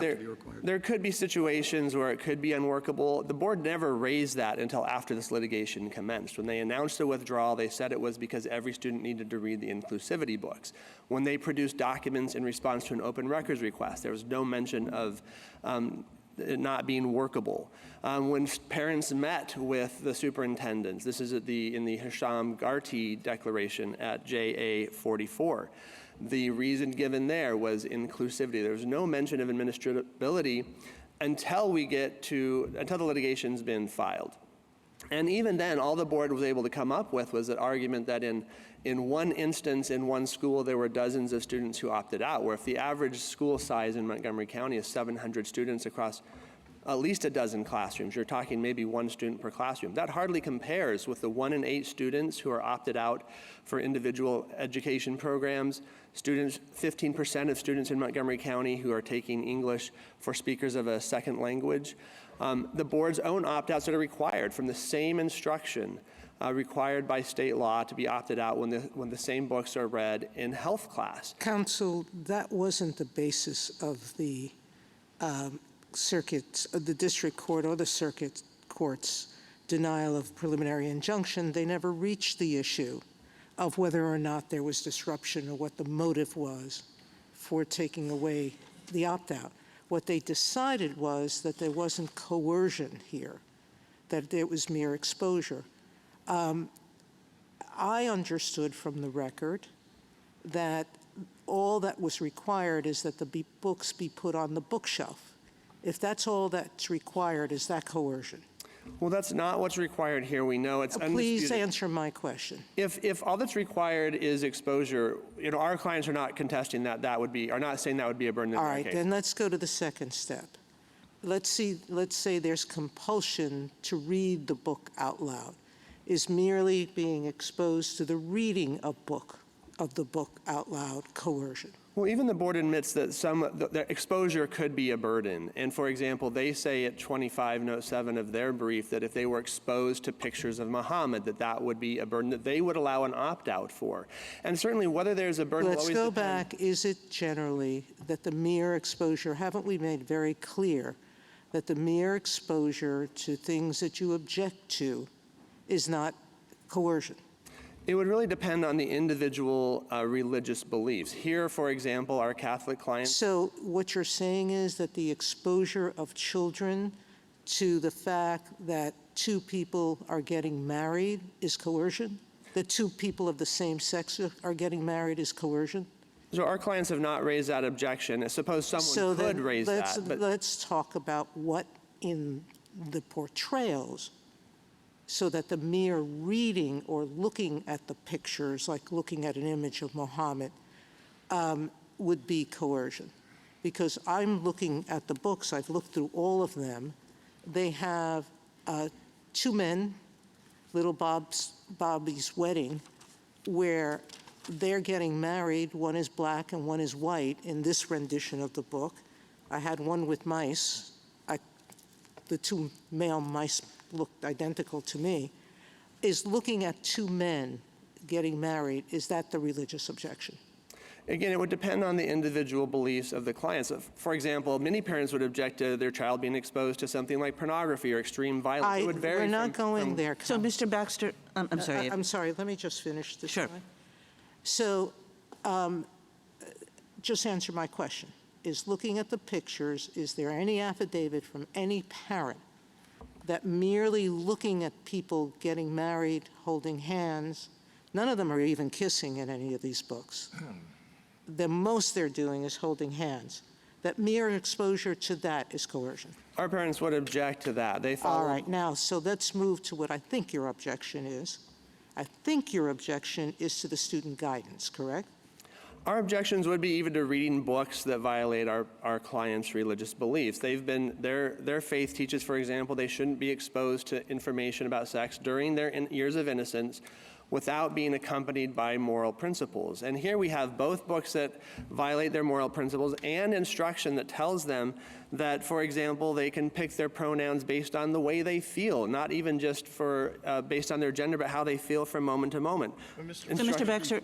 There could be situations where it could be unworkable. The board never raised that until after this litigation commenced. When they announced the withdrawal, they said it was because every student needed to read the inclusivity books. When they produced documents in response to an open records request, there was no mention of it not being workable. When parents met with the superintendents, this is in the Hisham Garti declaration at JA 44. The reason given there was inclusivity. There was no mention of administrability until the litigation's been filed. And even then, all the board was able to come up with was an argument that in one instance, in one school, there were dozens of students who opted out, where if the average school size in Montgomery County is 700 students across at least a dozen classrooms, you're talking maybe one student per classroom. That hardly compares with the 1 in 8 students who are opted out for individual education programs. 15% of students in Montgomery County who are taking English for speakers of a second language. The board's own opt-outs that are required from the same instruction required by state law to be opted out when the same books are read in health class. Counsel, that wasn't the basis of the circuits, the district court or the circuit court's denial of preliminary injunction. They never reached the issue of whether or not there was disruption or what the motive was for taking away the opt-out. What they decided was that there wasn't coercion here, that there was mere exposure. I understood from the record that all that was required is that the books be put on the bookshelf. If that's all that's required, is that coercion? Well, that's not what's required here. We know it's undisputed. Please answer my question. If all that's required is exposure, our clients are not contesting are not saying that would be a burden in their case. All right, then let's go to the second step. Let's say there's compulsion to read the book out loud. Is merely being exposed to the reading of the book out loud coercion? Well, even the board admits that the exposure could be a burden. And for example, they say at 25 note 7 of their brief that if they were exposed to pictures of Muhammad, that would be a burden that they would allow an opt-out for. And certainly whether there's a burden will always depend. Let's go back. Is it generally that the mere exposure, haven't we made very clear that the mere exposure to things that you object to is not coercion? It would really depend on the individual religious beliefs. Here, for example, our Catholic clients. So what you're saying is that the exposure of children to the fact that two people are getting married is coercion? That two people of the same sex are getting married is coercion? So our clients have not raised that objection. I suppose someone could raise that. But let's talk about what in the portrayals, so that the mere reading or looking at the pictures, like looking at an image of Muhammad, would be coercion. Because I'm looking at the books, I've looked through all of them. They have 2 men, little Bobby's wedding, where they're getting married. One is black and one is white in this rendition of the book. I had one with mice. The 2 male mice looked identical to me. Is looking at 2 men getting married, is that the religious objection? Again, it would depend on the individual beliefs of the clients. For example, many parents would object to their child being exposed to something like pornography or extreme violence. It would vary. We're not going there. So, Mr. Baxter, I'm sorry. I'm sorry, let me just finish this. Sure. One. So, just answer my question. Is looking at the pictures, is there any affidavit from any parent that merely looking at people getting married, holding hands, none of them are even kissing in any of these books. The most they're doing is holding hands. That mere exposure to that is coercion. Our parents would object to that. They follow. All right, now, so let's move to what I think your objection is. I think your objection is to the student guidance, correct? Our objections would be even to reading books that violate our clients' religious beliefs. Their faith teaches, for example, they shouldn't be exposed to information about sex during their years of innocence without being accompanied by moral principles. And here we have both books that violate their moral principles and instruction that tells them that, for example, they can pick their pronouns based on the way they feel, not even just based on their gender, but how they feel from moment to moment. So, Mr. Baxter,